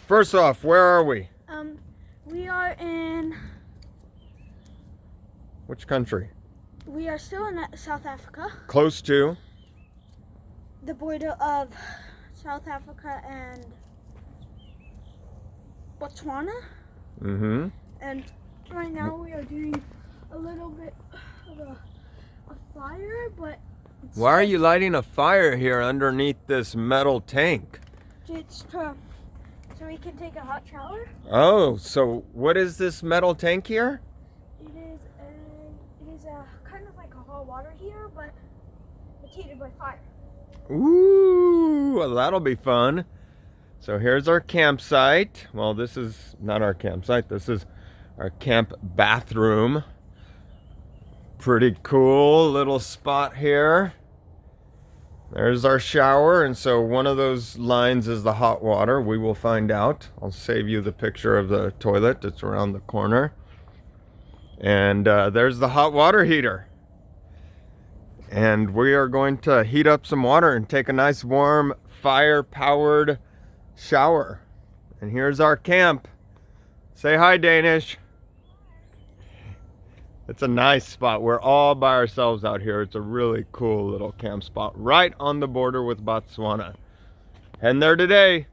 First off, where are we? We are in. Which country? We are still in South Africa, Close to? the border of South Africa and Botswana. Mm-hmm. And right now we are doing a little bit of a fire, but Why are you lighting a fire here underneath this metal tank? it's so we can take a hot shower. Oh, so what is this metal tank here? It is a kind of like a hot water heater, but it's heated by fire. Ooh, well, that'll be fun. So here's our campsite. Well, this is not our campsite. This is our camp bathroom. Pretty cool little spot here. There's our shower, and so one of those lines is the hot water. We will find out. I'll save you the picture of the toilet. It's around the corner. And there's the hot water heater. And we are going to heat up some water and take a nice warm fire-powered shower. And here's our camp. Say hi, Danish. It's a nice spot. We're all by ourselves out here. It's a really cool little camp spot right on the border with Botswana. Heading there today.